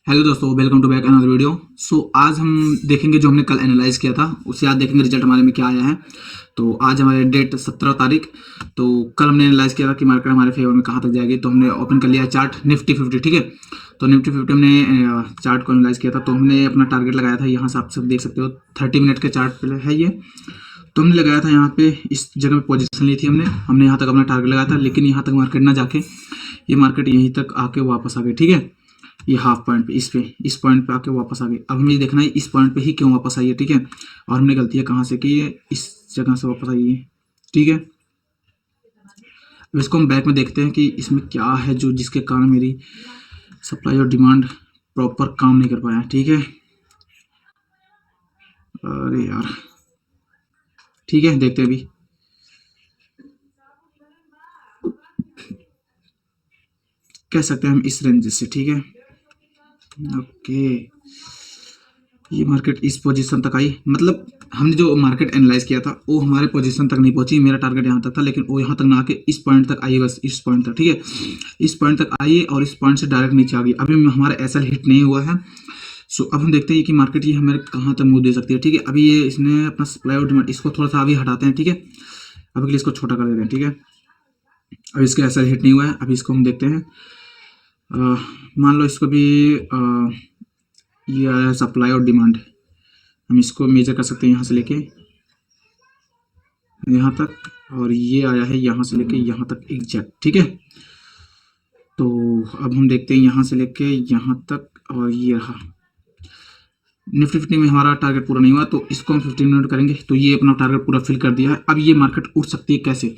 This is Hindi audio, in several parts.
हेलो दोस्तों, welcome to back another video. आज हम देखेंगे जो हमने कल एनालाइज किया था, उससे आज देखेंगे रिजल्ट हमारे में क्या आया है। तो आज हमारे डेट 17 तारीख। तो कल हमने एनालाइज किया था कि मार्केट हमारे फेवर में कहाँ तक जाएगी। तो हमने ओपन कर लिया चार्ट निफ्टी 50, ठीक है। तो निफ्टी 50 हमने चार्ट को एनालाइज किया था। तो हमने अपना टारगेट लगाया था, यहाँ से आप सब देख सकते हो 30 मिनट के चार्ट पे है ये। तो हमने लगाया था यहाँ पे, इस जगह पे पोजीशन ली थी हमने यहाँ तक अपना टारगेट लगाया था, लेकिन यहाँ तक मार्केट ना जाके ये मार्केट यहीं तक आके वापस आ गई, ठीक है। ये हाफ पॉइंट पे इस पॉइंट पे आके वापस आ गई। अब हमें ये देखना है इस पॉइंट पे ही क्यों वापस आई है, ठीक है। और हमने गलतियां कहाँ से की है, इस जगह से वापस आई है, ठीक है। अब इसको हम बैक में देखते हैं कि इसमें क्या है जो जिसके कारण मेरी सप्लाई और डिमांड प्रॉपर काम नहीं कर पाया, ठीक है। अरे यार, ठीक है, देखते हैं अभी। कह सकते हैं हम इस रेंज से, ठीक है। ओके, ये मार्केट इस पोजीशन तक आई, मतलब हमने जो मार्केट एनालाइज किया था वो हमारे पोजीशन तक नहीं पहुंची। मेरा टारगेट यहाँ तक था, लेकिन वो यहाँ तक ना आके इस पॉइंट तक आई, बस इस पॉइंट तक, ठीक है। इस पॉइंट तक आई और इस पॉइंट से डायरेक्ट नीचे आ गई। अभी हमारा एसएल हिट नहीं हुआ है। अब हम देखते हैं कि मार्केट ये हमारे कहाँ तक मूव दे सकती है, ठीक है। अभी ये इसने अपना सप्लाई और डिमांड, इसको थोड़ा सा अभी हटाते हैं, ठीक है। अभी के लिए इसको छोटा कर देते हैं, ठीक है। अभी इसका एसएल हिट नहीं हुआ है। अभी इसको हम देखते हैं, मान लो इसको भी ये आया सप्लाई और डिमांड। हम इसको मेजर कर सकते हैं यहाँ से लेके यहाँ तक, और ये आया है यहाँ से लेके यहाँ तक एग्जैक्ट, ठीक है। तो अब हम देखते हैं यहाँ से लेके यहाँ तक, और ये रहा। निफ्टी 50 में हमारा टारगेट पूरा नहीं हुआ, तो इसको हम 15 मिनट करेंगे। तो ये अपना टारगेट पूरा फिल कर दिया है। अब ये मार्केट उठ सकती है कैसे,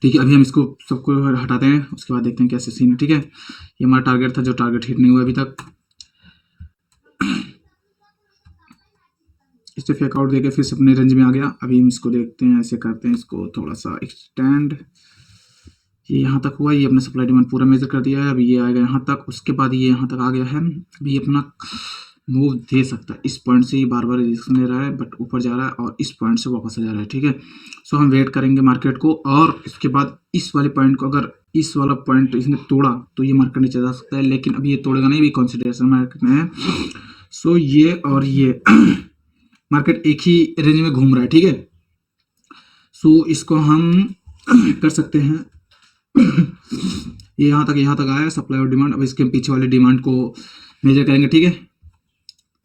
ठीक है। अभी हम इसको सबको हटाते हैं, उसके बाद देखते हैं कैसे सीन है, ठीक है। ये हमारा टारगेट था, जो टारगेट हिट नहीं हुआ अभी तक। इससे फेक आउट देके फिर से अपने रेंज में आ गया। अभी हम इसको देखते हैं, ऐसे करते हैं इसको थोड़ा सा एक्सटेंड। ये यहाँ तक हुआ, ये अपना सप्लाई डिमांड पूरा मेजर कर दिया है। अभी ये आएगा यहाँ तक, उसके बाद ये यहाँ तक आ गया है। अभी ये अपना मूव दे सकता है। इस पॉइंट से ये बार बार रिजेक्शन ले रहा है, बट ऊपर जा रहा है और इस पॉइंट से वापस आ जा रहा है, ठीक है। हम वेट करेंगे मार्केट को, और इसके बाद इस वाले पॉइंट को, अगर इस वाला पॉइंट इसने तोड़ा तो ये मार्केट नीचे जा सकता है, लेकिन अभी ये तोड़ेगा नहीं, भी कंसिडरेशन मार्केट में है। ये और ये मार्केट एक ही रेंज में घूम रहा है, ठीक है। इसको हम कर सकते हैं ये यहाँ तक आया सप्लाई और डिमांड। अब इसके पीछे वाले डिमांड को मेजर करेंगे, ठीक है।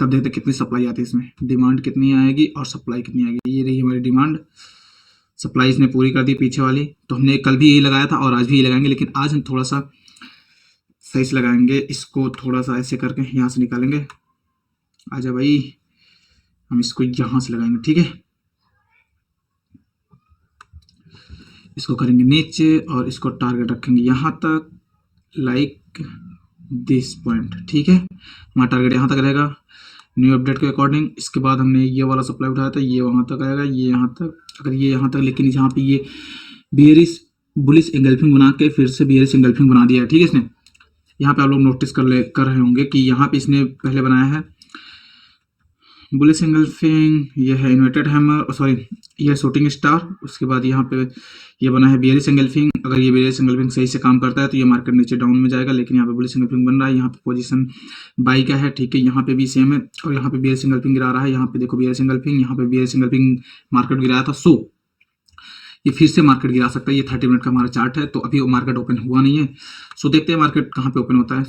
तब देखते कितनी सप्लाई आती है इसमें, डिमांड कितनी आएगी और सप्लाई कितनी आएगी। ये रही हमारी डिमांड, सप्लाई इसने पूरी कर दी पीछे वाली। तो हमने कल भी यही लगाया था और आज भी यही लगाएंगे, लेकिन आज हम थोड़ा सा सही से लगाएंगे। इसको थोड़ा सा ऐसे करके यहाँ से निकालेंगे। आजा भाई, हम इसको यहाँ से लगाएंगे, ठीक है। इसको करेंगे नीचे और इसको टारगेट रखेंगे यहाँ तक, लाइक दिस पॉइंट, ठीक है। हमारा टारगेट यहाँ तक रहेगा न्यू अपडेट के अकॉर्डिंग। इसके बाद हमने ये वाला सप्लाई उठाया था, ये वहाँ तक आएगा, ये यहाँ तक, अगर ये यहाँ तक, लेकिन यहाँ पे ये बियरिश बुलिश एंगल्फिंग बना के फिर से बियरिश एंगल्फिंग बना दिया है, ठीक है इसने। यहाँ पे आप लोग नोटिस कर रहे होंगे कि यहाँ पे इसने पहले बनाया है बुलिश एंगल्फिंग, ये है इन्वर्टेड हैमर, सॉरी ये शूटिंग स्टार। उसके बाद यहाँ पे ये बना है बियरिश एंगल्फिंग। अगर ये बियरिश एंगल्फिंग सही से काम करता है तो ये मार्केट नीचे डाउन में जाएगा, लेकिन यहाँ पे बुलिश एंगल्फिंग बन रहा है। यहाँ पे पोजीशन बाई का है, ठीक है। यहाँ पे भी सेम है, और यहाँ पे बियरिश एंगल्फिंग गिरा रहा है। यहाँ पे देखो बियरिश एंगल्फिंग, यहाँ पे बियरिश एंगल्फिंग मार्केट गिराया था। ये फिर से मार्केट गिरा सकता है। ये 30 मिनट का हमारा चार्ट है, तो अभी वो मार्केट ओपन हुआ नहीं है। देखते हैं मार्केट कहाँ पे ओपन होता है।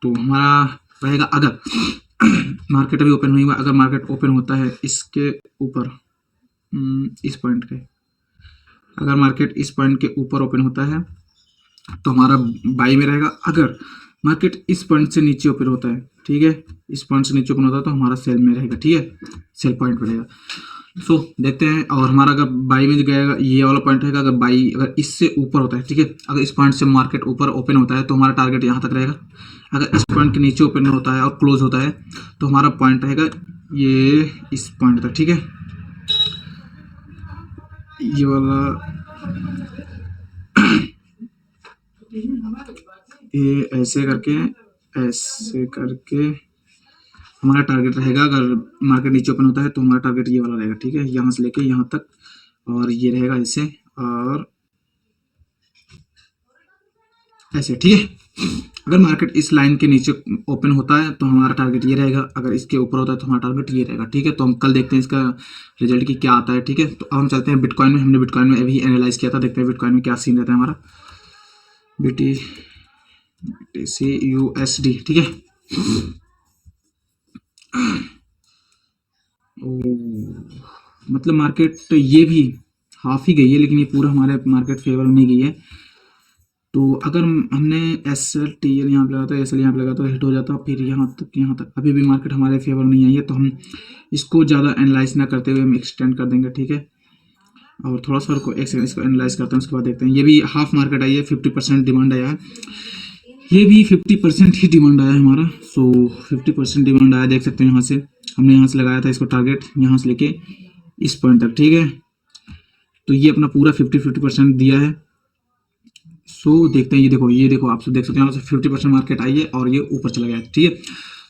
तो हमारा रहेगा, अगर मार्केट अभी ओपन नहीं हुआ, अगर मार्केट ओपन होता है इसके ऊपर, इस पॉइंट के, अगर मार्केट इस पॉइंट के ऊपर ओपन होता है तो हमारा बाई में रहेगा। अगर मार्केट इस पॉइंट से नीचे ओपन होता है, ठीक है, इस पॉइंट से नीचे ओपन होता है तो हमारा सेल में रहेगा, ठीक है, सेल पॉइंट पे रहेगा। देखते हैं। और हमारा अगर बाई में गएगा, ये वाला पॉइंट रहेगा। अगर बाई अगर इससे ऊपर होता है, ठीक है, अगर इस पॉइंट से मार्केट ऊपर ओपन होता है तो हमारा टारगेट यहाँ तक रहेगा। अगर इस पॉइंट के नीचे ओपन होता है और क्लोज होता है तो हमारा पॉइंट रहेगा ये इस पॉइंट तक, ठीक है। ये वाला ये ऐसे करके हमारा टारगेट रहेगा। अगर मार्केट नीचे ओपन होता है तो हमारा टारगेट ये वाला रहेगा, ठीक है, यहाँ से लेके यहाँ तक, और ये रहेगा ऐसे, और ऐसे, ठीक है। अगर मार्केट इस लाइन के नीचे ओपन होता है तो हमारा टारगेट ये रहेगा, अगर इसके ऊपर होता है तो हमारा टारगेट ये रहेगा, ठीक है। तो हम कल देखते हैं इसका रिजल्ट की क्या आता है, ठीक है। तो अब हम चलते हैं बिटकॉइन में। हमने बिटकॉइन में अभी एनालाइज किया था, देखते हैं बिटकॉइन में क्या सीन रहता है हमारा। BTC/USD, ठीक है। मतलब मार्केट ये भी हाफ ही गई है, लेकिन ये पूरा हमारे मार्केट फेवर में नहीं गई है। तो अगर हमने SLTL यहाँ पे लगा था, SL यहाँ पे लगा तो हिट हो जाता, फिर यहाँ तक अभी भी मार्केट हमारे फेवर नहीं आई है, तो हम इसको ज़्यादा एनालाइज ना करते हुए हम एक्सटेंड कर देंगे, ठीक है। और थोड़ा सा एक सेकंड इसको एनालाइज करते हैं, उसके बाद देखते हैं। ये भी हाफ मार्केट आई है, 50% डिमांड आया है, ये भी 50% ही डिमांड आया है हमारा। सो 50% डिमांड आया, देख सकते हैं। यहाँ से हमने यहाँ से लगाया था इसको टारगेट, यहाँ से लेके इस पॉइंट तक, ठीक है। तो ये अपना पूरा 50% दिया है। सो देखते हैं, ये देखो आप सब देख सकते हैं, यहाँ से 50% मार्केट आई है और ये ऊपर चला गया है, ठीक है।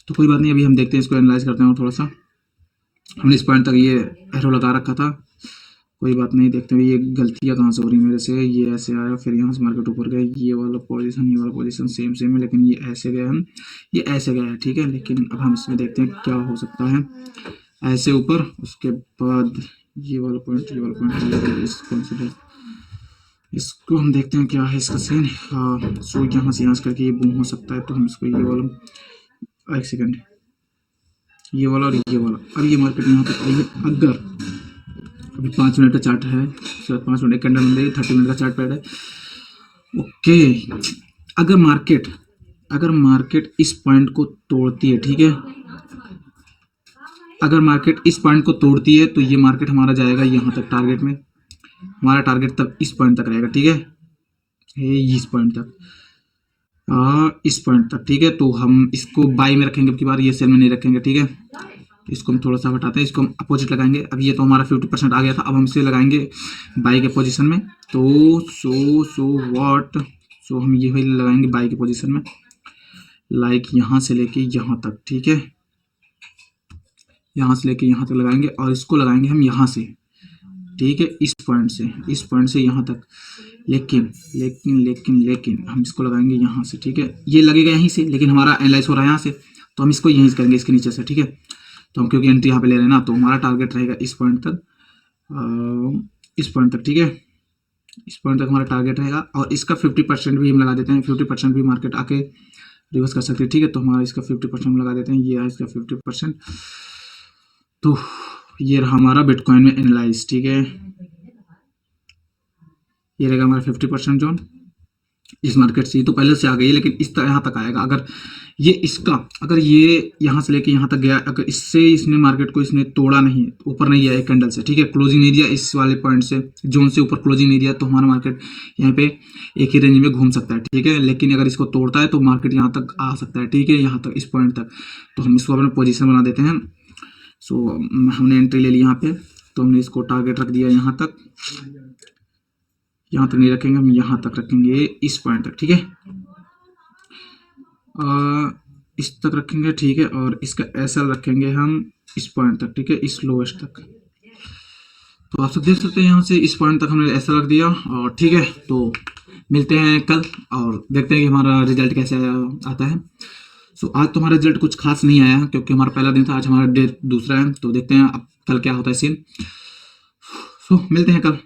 तो कोई बात नहीं, अभी हम देखते हैं, इसको एनालाइज करते हैं थोड़ा सा। हमने इस पॉइंट तक ये एरो लगा रखा था, कोई बात नहीं, देखते हैं ये गलतियाँ कहाँ से हो रही मेरे से। ये ऐसे आया, फिर यहाँ से मार्केट ऊपर गया, ये वाला पोजीशन सेम है, लेकिन ये ऐसे गया हम, ये ऐसे गया है, ठीक है। लेकिन अब हम इसमें देखते हैं क्या हो सकता है। ऐसे ऊपर, उसके बाद ये वाला पॉइंट, इसको हम देखते हैं क्या है इसका सीन। हाँ, सो यहाँ से करके ये बूम हो सकता है, तो हम इसको ये वाला, एक सेकेंड, ये वाला और ये वाला। अब ये मार्केट यहाँ तक आई है, अगर अभी 5 मिनट का चार्ट है, 5 मिनट कैंडल बन रही है, 30 मिनट का चार्ट पैड है, ओके। अगर मार्केट इस पॉइंट को तोड़ती है, ठीक है, अगर मार्केट इस पॉइंट को तोड़ती है तो ये मार्केट हमारा जाएगा यहाँ तक टारगेट में। हमारा टारगेट तक इस पॉइंट तक रहेगा, ठीक है, इस पॉइंट तक, इस पॉइंट तक, ठीक है। तो हम इसको बाई में रखेंगे, अब की बार ये सेल में नहीं रखेंगे, ठीक है। इसको हम थोड़ा सा हटाते हैं, इसको हम अपोजिट लगाएंगे। अब ये तो हमारा 50% आ गया था, अब हम इसे लगाएंगे बाई के पोजीशन में। तो सो हम ये वही लगाएंगे बाई के पोजीशन में, लाइक यहाँ से लेके यहाँ तक, ठीक है, यहाँ से लेके यहाँ तक लगाएंगे, और इसको लगाएंगे हम यहाँ से, ठीक है, इस पॉइंट से यहाँ तक। लेकिन हम इसको लगाएंगे यहाँ से, ठीक है। ये लगेगा यहीं से, लेकिन हमारा एनालाइज हो रहा है यहाँ से, तो हम इसको यहीं से करेंगे, इसके नीचे से, ठीक है। तो हम क्योंकि एंट्री यहाँ पे ले रहे हैं ना, तो हमारा टारगेट रहेगा इस पॉइंट तक, ठीक है। इस पॉइंट तक हमारा टारगेट रहेगा, और इसका 50% भी हम लगा देते हैं। 50% भी मार्केट आके रिवर्स कर सकती है, ठीक है। तो हमारा इसका 50% लगा देते हैं, ये है इसका 50%। तो ये रहा हमारा बिटकॉइन में एनालाइज, ठीक है। ये रहेगा हमारा 50% जोन। इस मार्केट से तो पहले से आ गई है, लेकिन इस तरह यहाँ तक आएगा। अगर ये यहाँ से लेके यहाँ तक गया, अगर इसने मार्केट को इसने तोड़ा नहीं, ऊपर नहीं आया कैंडल से, ठीक है, क्लोजिंग नहीं दिया इस वाले पॉइंट से, जोन से ऊपर क्लोजिंग नहीं दिया, तो हमारा मार्केट यहाँ पे एक ही रेंज में घूम सकता है, ठीक है। लेकिन अगर इसको तोड़ता है तो मार्केट यहाँ तक आ सकता है, ठीक है, यहाँ तक, इस पॉइंट तक। तो हम इसको अपना पोजिशन बना देते हैं। सो हमने एंट्री ले ली यहाँ पे, तो हमने इसको टारगेट रख दिया यहाँ तक नहीं रखेंगे, हम यहाँ तक रखेंगे, इस पॉइंट तक, ठीक है, इस तक रखेंगे, ठीक है। और इसका SL रखेंगे हम इस पॉइंट तक, ठीक है, इस लोएस्ट तक। तो आप सब देख सकते हैं, यहाँ से इस पॉइंट तक हमने SL रख दिया, और ठीक है। तो मिलते हैं कल और देखते हैं कि हमारा रिजल्ट कैसे आता है। सो आज तो हमारा रिजल्ट कुछ खास नहीं आया, क्योंकि हमारा पहला दिन था, आज हमारा डे दूसरा है। तो देखते हैं अब कल क्या होता है सीन। सो मिलते हैं कल।